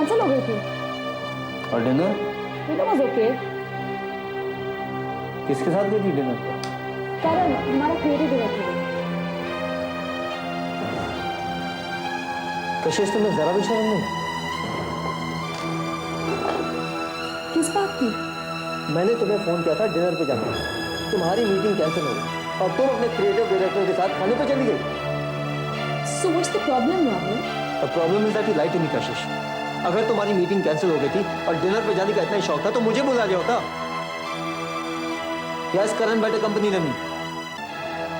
Cancel हो गई थी। और डिनर? Dinner was okay. किसके साथ गई थी डिनर पर? करण, हमारा क्रिएटिव डायरेक्टर है। कशिश, तुम्हें जरा भी शर्म नहीं? किस बात की? मैंने तुम्हें फोन किया था डिनर पे जाने, तुम्हारी मीटिंग कैंसिल हो गई और तुम अपने क्रिएटिव डायरेक्टर के साथ खाने पे चली गई। So what's the problem, Rahul? The problem is that you lied to me, कशिश। अगर तुम्हारी मीटिंग कैंसिल हो गई थी और डिनर पे जाने का इतना ही शौक था तो मुझे बुला लिया होता। यस, करण बेटर कंपनी नहीं।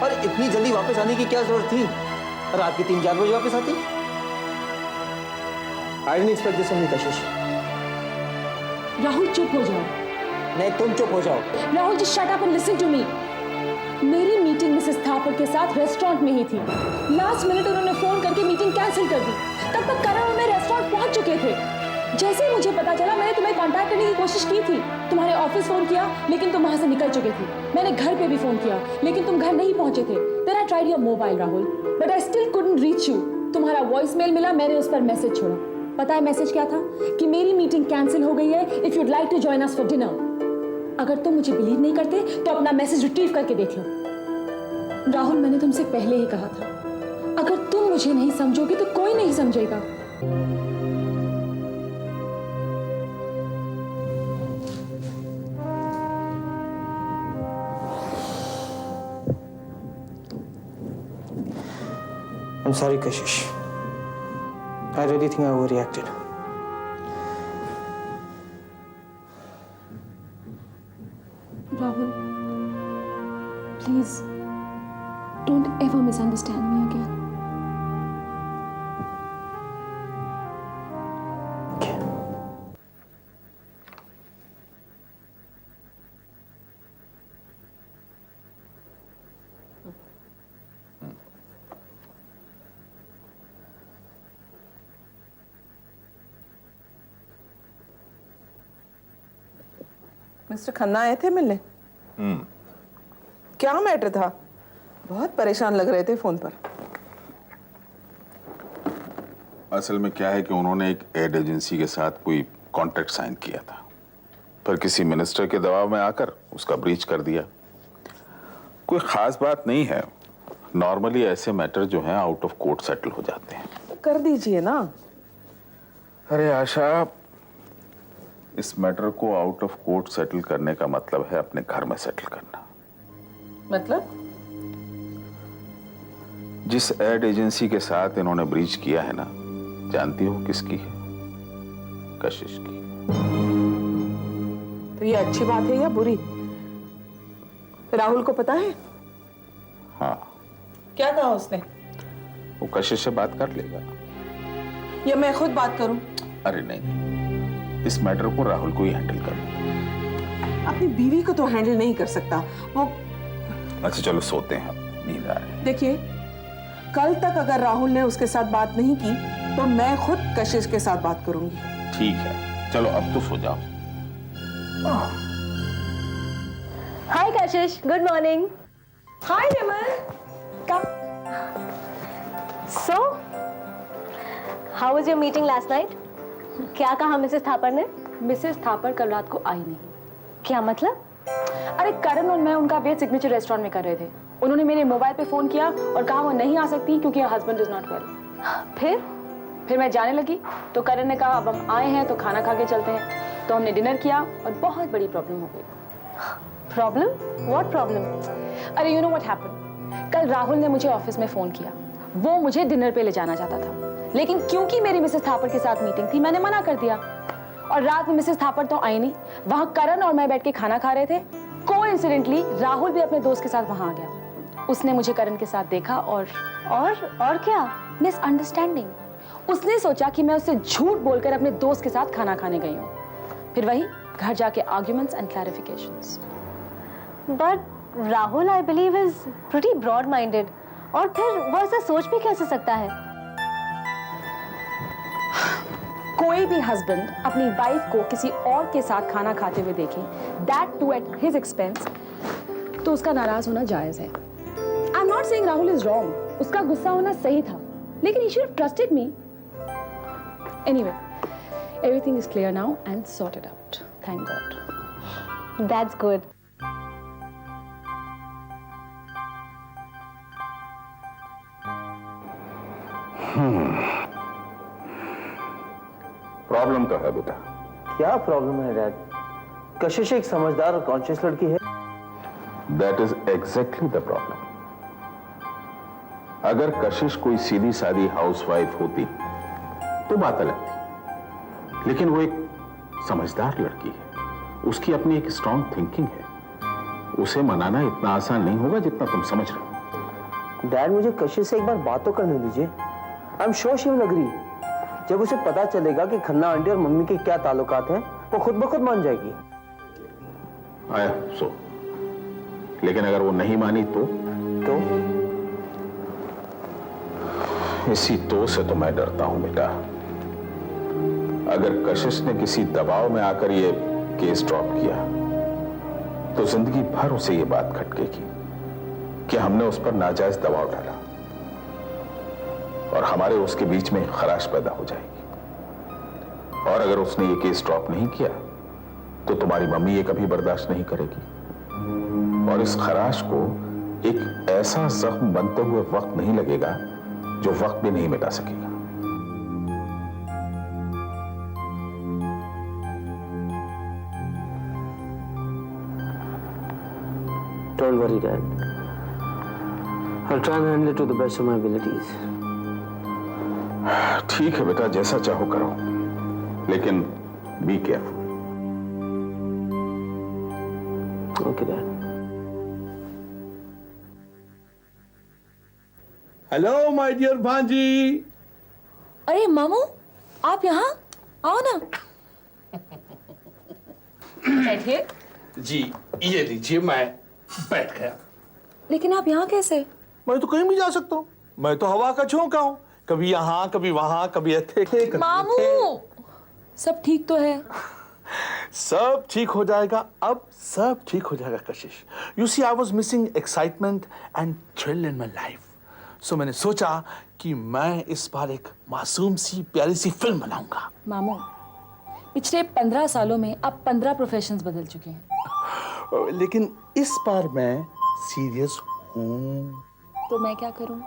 और इतनी जल्दी वापस आने की क्या जरूरत थी? रात के 3-4 बजे वापस आती। I didn't expect this from you, कशिश। राहुल चुप हो जाओ। नहीं, तुम चुप हो जाओ। Rahul just shut up and listen to me. मेरी मीटिंग मिसेस थापर के साथ रेस्टोरेंट में ही थी। लास्ट मिनट उन्होंने फोन करके मीटिंग कैंसिल कर दी। तब तक करण और मैं रेस्टोरेंट पहुंच चुके थे। जैसे ही मुझे पता चला मैंने तुम्हें कांटेक्ट करने की कोशिश की थी। तुम्हारे ऑफिस फोन किया लेकिन तुम वहां से निकल चुके थे। मैंने घर पे भी फोन किया लेकिन तुम घर नहीं पहुंचे थे। Then I tried your mobile, Rahul, but I still couldn't reach you. तुम्हारा वॉइसमेल मिला, मैंने उस पर मैसेज छोड़ा। पता है मैसेज क्या था? कि मेरी मीटिंग कैंसिल हो गई है। If you'd like to join us for dinner. अगर तुम मुझे बिलीव नहीं करते तो अपना मैसेज रिट्रीव करके देख लो। राहुल, मैंने तुमसे पहले ही कहा था, अगर तुम मुझे नहीं समझोगे तो कोई नहीं समझेगा। I'm sorry, Kashish. I really think I overreacted. Rahul, please don't ever misunderstand me again. Okay. Mister Khanna आए थे मिलने? क्या मैटर था? बहुत परेशान लग रहे थे फोन पर। असल में क्या है कि उन्होंने एक एड एजेंसी के साथ कोई कॉन्ट्रैक्ट साइन किया था, पर किसी मिनिस्टर के दबाव में आकर उसका ब्रीच कर दिया। कोई खास बात नहीं है, नॉर्मली ऐसे मैटर जो हैं आउट ऑफ कोर्ट सेटल हो जाते हैं। कर दीजिए ना। अरे आशा, इस मैटर को आउट ऑफ कोर्ट सेटल करने का मतलब है अपने घर में सेटल करना। मतलब? जिस एड एजेंसी के साथ इन्होंने ब्रीच किया है ना, जानती हो किसकी है? कशिश की। तो ये अच्छी बात है या बुरी? राहुल को पता है? हाँ। क्या कहा उसने? वो कशिश से बात कर लेगा। या मैं खुद बात करूं? अरे नहीं, इस मैटर को राहुल को ही हैंडल करना। अपनी बीवी को तो हैंडल नहीं कर सकता वो। अच्छा चलो सोते हैं, नींद आ रही है। देखिए, कल तक अगर राहुल ने उसके साथ बात नहीं की तो मैं खुद कशिश के साथ बात करूंगी। ठीक है, चलो अब तो सो जाओ। Hi Kashish, good morning. Hi, Vimal. Come. So, how was your meeting last night? क्या कहा मिसेस थापर ने? मिसेस थापर कल रात को आई नहीं। क्या मतलब? अरे करण और मैं उनका वेट सिग्नेचर रेस्टोरेंट में कर रहे थे। उन्होंने मेरे मोबाइल पे फोन किया और कहा वो नहीं आ सकती क्योंकि हस्बैंड इज नॉट वेल। फिर मैं जाने लगी तो करण ने कहा अब हम आए हैं तो खाना खा के चलते हैं। तो हमने डिनर किया और बहुत बड़ी प्रॉब्लम हो गई। प्रॉब्लम? What problem? अरे यू नो व्हाट हैपेंड, कल राहुल ने मुझे ऑफिस में फोन किया। वो मुझे डिनर पे ले जाना चाहता था, लेकिन क्योंकि मेरी मिसेस थापर के साथ मीटिंग थी मैंने मना कर दिया। और रात में मिसेस थापर तो आई नहीं, वहां करण और मैं बैठ के खाना खा रहे थे। कोइंसिडेंटली राहुल भी अपने दोस्त के साथ वहां आ गया। उसने मुझे करण के साथ देखा और क्या? मिसअंडरस्टैंडिंग। उसने सोचा कि मैं उससे झूठ बोलकर अपने दोस्त के साथ खाना खाने गई हूँ। फिर वही घर जाके arguments and clarifications. But Rahul I believe is pretty broad minded, और फिर वो ऐसा सोच भी कैसे सकता है? कोई भी हस्बैंड अपनी वाइफ को किसी और के साथ खाना खाते हुए देखे, that too at his expense, तो उसका नाराज होना जायज है। I am not saying Rahul is wrong, उसका गुस्सा होना सही था, लेकिन he should have trusted me. Anyway, Everything is clear now and sorted out. Thank God. That's good. Problem तो है बेटा। क्या प्रॉब्लम है डैड? कशिश एक समझदार और कॉन्शियस लड़की है। That is exactly the problem. अगर कशिश कोई सीधी सादी हाउसवाइफ होती तो बात अलग थी, लेकिन वो एक समझदार लड़की है, उसकी अपनी एक स्ट्रॉन्ग थिंकिंग है। उसे मनाना इतना आसान नहीं होगा जितना तुम समझ रहे हो। डैड, मुझे कशिश से एक बार बात तो करने दीजिए। I am sure she will agree. जब उसे पता चलेगा कि खन्ना आंटी और मम्मी के क्या ताल्लुकात हैं, वो खुद ब खुद मान जाएगी। आया सो, लेकिन अगर वो नहीं मानी तो इसी तो से तो मैं डरता हूं बेटा। अगर कशिश ने किसी दबाव में आकर ये केस ड्रॉप किया तो जिंदगी भर उसे ये बात खटकेगी कि हमने उस पर नाजायज दबाव डाला, और हमारे उसके बीच में खराश पैदा हो जाएगी। और अगर उसने ये केस ड्रॉप नहीं किया तो तुम्हारी मम्मी ये कभी बर्दाश्त नहीं करेगी, और इस खराश को एक ऐसा जख्म बनते हुए वक्त नहीं लगेगा जो वक्त भी नहीं मिटा सकेगा। Don't worry, Dad. I'll try and handle it to the best of my abilities. ठीक है बेटा, जैसा चाहो करो, लेकिन be careful. Okay, Dad. Hello my dear भांजी। अरे मामू, आप यहाँ आओ ना। बैठिए। जी ये लीजिए, मैं बैठ गया। लेकिन आप यहाँ कैसे? मैं तो कहीं भी जा सकता हूँ, मैं तो हवा का झोंका हूँ, कभी यहाँ कभी वहां, कभी थे कभी मामू, सब ठीक तो है? सब ठीक हो जाएगा, अब सब ठीक हो जाएगा Kashish. You see, I was missing excitement and thrill in my life, so मैंने सोचा कि मैं इस बार एक मासूम सी प्यारी सी फिल्म बनाऊंगा। मामू, पिछले 15 सालों में आप 15 प्रोफेशंस बदल चुके हैं। लेकिन इस बार मैं सीरियस हूँ। तो मैं क्या करूं?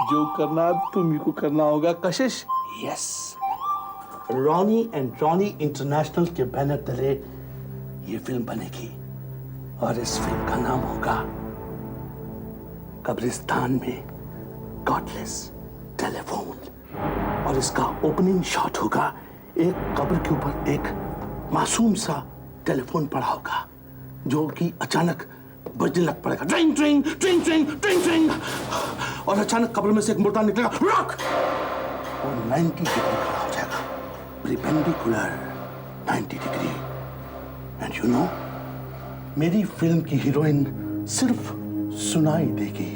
जो करना तुम्ही को करना होगा कशिश। Yes, Ronnie and Ronnie international के बैनर तले ये फिल्म बनेगी, और इस फिल्म का नाम होगा कब्रिस्तान में कॉर्डलेस टेलीफोन। और इसका ओपनिंग शॉट होगा एक कब्र के ऊपर एक मासूम सा टेलीफोन पड़ा होगा, जो कि अचानक बजने लग पड़ेगा, ट्रिंग ट्रिंग ट्रिंग ट्रिंग ट्रिंग ट्रिंग, और अचानक कब्र में से एक मुर्दा निकलेगा, रॉक, और 90 डिग्री खड़ा हो जाएगा, perpendicular 90 degree. And you know, मेरी फिल्म की हीरोइन सिर्फ सुनाई देगी,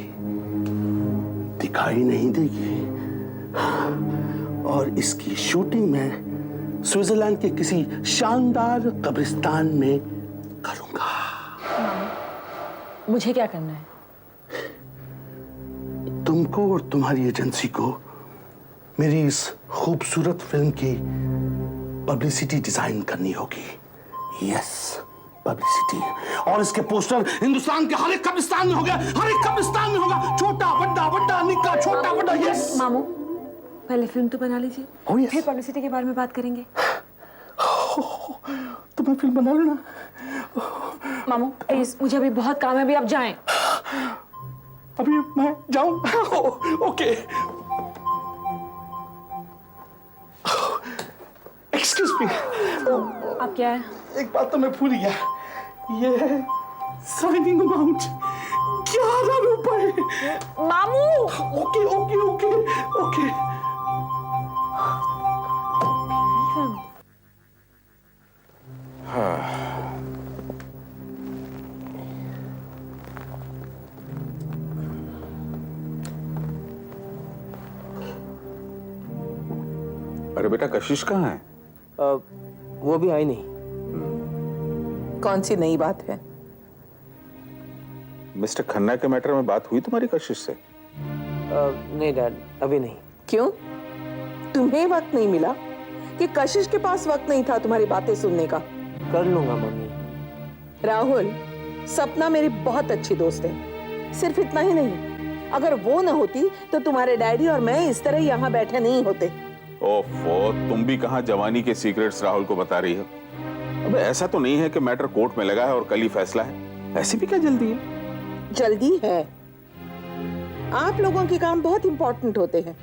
दिखाई नहीं देगी। और इसकी शूटिंग में स्विट्जरलैंड के किसी शानदार कब्रिस्तान में करूंगा। मुझे क्या करना है? तुमको और तुम्हारी एजेंसी को मेरी इस खूबसूरत फिल्म की पब्लिसिटी डिजाइन करनी होगी। Yes, publicity. और इसके पोस्टर हिंदुस्तान के हर एक कब्रिस्तान में होगा, हर एक कब्रिस्तान में होगा, छोटा बड़ा बड़ा निक्का छोटा बड़ा। यस मामू, पहले फिल्म तो बना लीजिए, Oh, yes. फिर पब्लिसिटी के बारे में बात करेंगे। तो मैं फिल्म बना लूं ना। मामू प्लीज, मुझे अभी बहुत काम है, अभी आप जाएं। अभी मैं जाऊं? ओके। Excuse me. आप क्या है? एक बात तो मैं भूल गया, ये साइनिंग अमाउंट 11 रुपए। मामू, ओके ओके ओके ओके। अरे बेटा, कशिश कहाँ है? वो भी आई नहीं। कौन सी नई बात है? मिस्टर खन्ना के मैटर में बात हुई तुम्हारी कशिश से? नहीं डैड, अभी नहीं। क्यों? तुम्हें वक्त नहीं मिला कि कशिश के पास वक्त नहीं था तुम्हारी बातें सुनने का? कर लूंगा मम्मी। राहुल, सपना मेरी बहुत अच्छी दोस्त है। सिर्फ इतना ही नहीं, अगर वो न होती तो तुम्हारे डैडी और मैं इस तरह यहाँ बैठे नहीं होते। ओफो, तुम भी कहाँ जवानी के सीक्रेट्स राहुल को बता रही हो? अब ऐसा तो नहीं है कि मैटर कोर्ट में लगा है और कल ही फैसला है। ऐसी भी क्या जल्दी है? जल्दी है। आप लोगों के काम बहुत इंपॉर्टेंट होते हैं,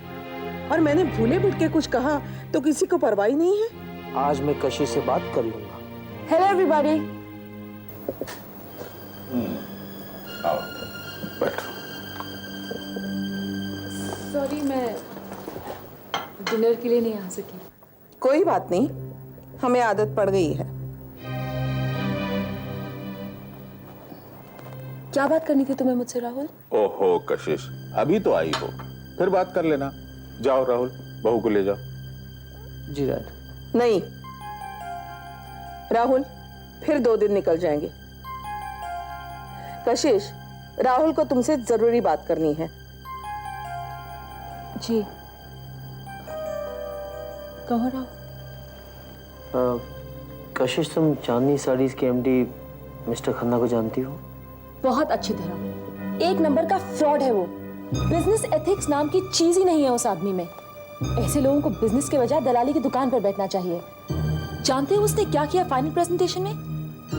और मैंने भूले भटके कुछ कहा तो किसी को परवाह ही नहीं है। आज मैं कशिश से बात कर लूंगा। Hello everybody. आओ, बैठो। सॉरी, मैं डिनर के लिए नहीं आ सकी। कोई बात नहीं, हमें आदत पड़ गई है। क्या बात करनी थी तुम्हें मुझसे राहुल? ओहो कशिश, अभी तो आई हो, फिर बात कर लेना। जाओ राहुल, बहू को ले जाओ। जी डैड। नहीं राहुल, फिर 2 दिन निकल जाएंगे। कशिश, राहुल को तुमसे जरूरी बात करनी है। जी, कहो राहुल। कशिश, तुम चांदनी साड़ीज के एमडी मिस्टर खन्ना को जानती हो? बहुत अच्छी तरह। एक नंबर का फ्रॉड है वो। बिजनेस एथिक्स नाम की चीज ही नहीं है उस आदमी में। ऐसे लोगों को बिजनेस के बजाय दलाली की दुकान पर बैठना चाहिए। जानते हो उसने क्या किया फाइनल प्रेजेंटेशन में?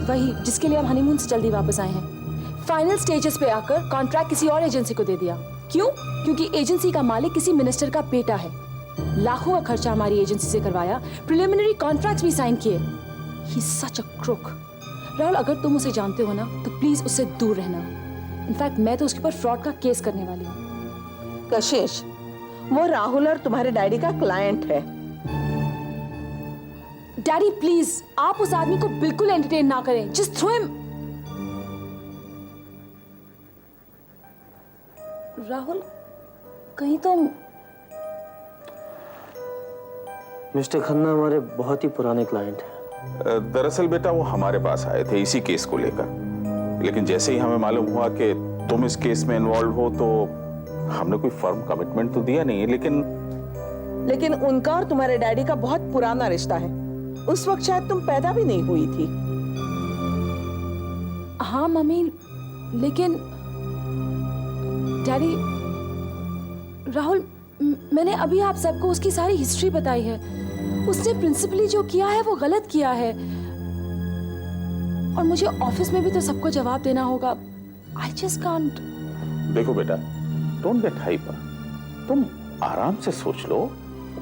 वही जिसके लिए हम हनीमून से जल्दी वापस आए हैं। फाइनल स्टेजेस पे आकर कॉन्ट्रैक्ट किसी और एजेंसी को दे दिया। क्यों? क्योंकि एजेंसी का मालिक किसी मिनिस्टर का बेटा है। लाखों का खर्चा हमारी एजेंसी से करवाया, प्रिलिमिनरी कॉन्ट्रैक्ट्स भी साइन किए। He is such a crook. Rahul, अगर तुम उसे जानते हो ना तो प्लीज उससे दूर रहना। इनफैक्ट मैं तो उसके ऊपर फ्रॉड का केस करने वाली हूँ। कशिश, वो राहुल और तुम्हारे डैडी का क्लाइंट है। डैडी प्लीज, आप उस आदमी को बिल्कुल एंटरटेन ना करें। Just throw him. राहुल, कहीं तुम... मिस्टर खन्ना हमारे बहुत ही पुराने क्लाइंट हैं। दरअसल बेटा वो हमारे पास आए थे इसी केस को लेकर, लेकिन जैसे ही हमें मालूम हुआ कि तुम इस केस में इन्वॉल्व हो तो हमने कोई फर्म कमिटमेंट तो दिया नहीं, लेकिन उनका और तुम्हारे डैडी का बहुत पुराना रिश्ता है। उस वक्त शायद तुम पैदा भी नहीं हुई थी। हाँ मम्मी, लेकिन डैडी... राहुल, मैंने अभी आप सबको उसकी सारी हिस्ट्री बताई है। उसने प्रिंसिपली जो किया है वो गलत किया है, और मुझे ऑफिस में भी तो सबको जवाब देना होगा। I just can't. देखो बेटा, डोंट गेट हाइपर। तुम आराम से सोच लो,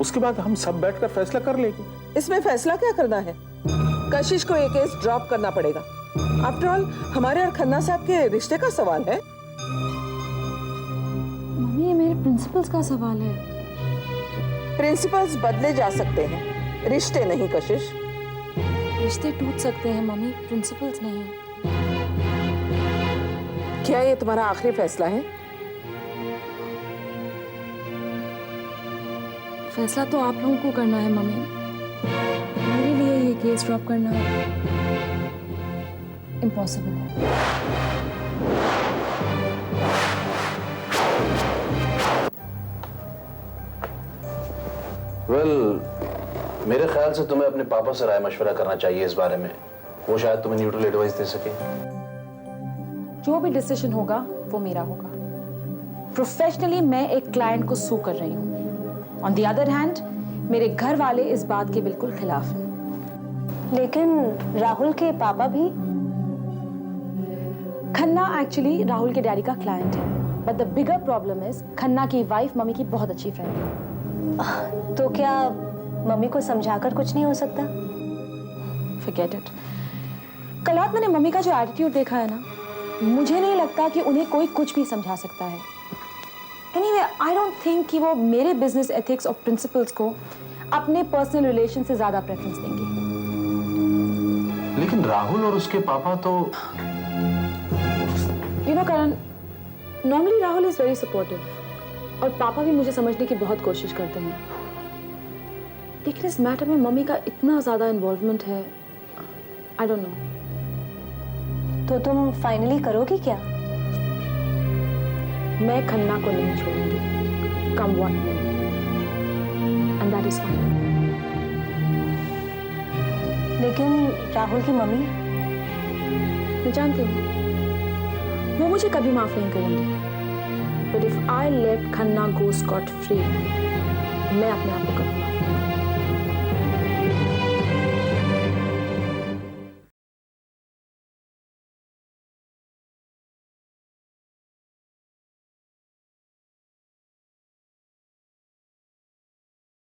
उसके बाद हम सब बैठकर फैसला कर लेंगे। इसमें फैसला क्या करना है? कशिश को ये केस ड्रॉप करना पड़ेगा। आफ्टर ऑल हमारे और खन्ना साहब के रिश्ते का सवाल है। मम्मी, ये मेरे प्रिंसिपल्स का सवाल है। प्रिंसिपल्स बदले जा सकते हैं, रिश्ते नहीं कशिश। रिश्ते टूट सकते हैं मम्मी, प्रिंसिपल्स नहीं। क्या ये तुम्हारा आखिरी फैसला है? फैसला तो आप लोगों को करना है मम्मी। मेरे लिए ये केस ड्रॉप करना इम्पॉसिबल है। मेरे ख्याल से तुम्हें अपने पापा से राय मशवरा करना चाहिए इस बारे में। वो शायद तुम्हें न्यूट्रल एडवाइस दे सके। जो भी डिसीजन होगा वो मेरा होगा। प्रोफेशनली मैं एक क्लाइंट को सू कर रही हूँ। ऑन द अदर हैंड, मेरे घर वाले इस बात के बिल्कुल खिलाफ हैं। लेकिन राहुल के पापा भी... खन्ना एक्चुअली राहुल के डैडी का क्लाइंट है, but the bigger problem is Khanna की वाइफ मम्मी की बहुत अच्छी फ्रेंड है। तो क्या मम्मी को समझाकर कुछ नहीं हो सकता? Forget it. कल रात मैंने मम्मी का जो एटीट्यूड देखा है ना, मुझे नहीं लगता कि उन्हें कोई कुछ भी समझा सकता है। Anyway, I don't think कि वो मेरे बिजनेस एथिक्स और प्रिंसिपल्स को अपने पर्सनल रिलेशन से ज्यादा प्रेफरेंस देंगे। लेकिन राहुल और उसके पापा तो... You know, Karan, normally Rahul is very supportive, और पापा भी मुझे समझने की बहुत कोशिश करते हैं। लेकिन इस मैटर में मम्मी का इतना ज्यादा इन्वॉल्वमेंट है, आई डोंट नो। तो तुम फाइनली करोगी क्या? मैं खन्ना को नहीं छोड़ूंगी, come what may. And that is fine. लेकिन राहुल की मम्मी? मैं जानती हूँ वो मुझे कभी माफ नहीं करेंगी, but if I let Khanna go Scott free, मैं अपने आप को कभी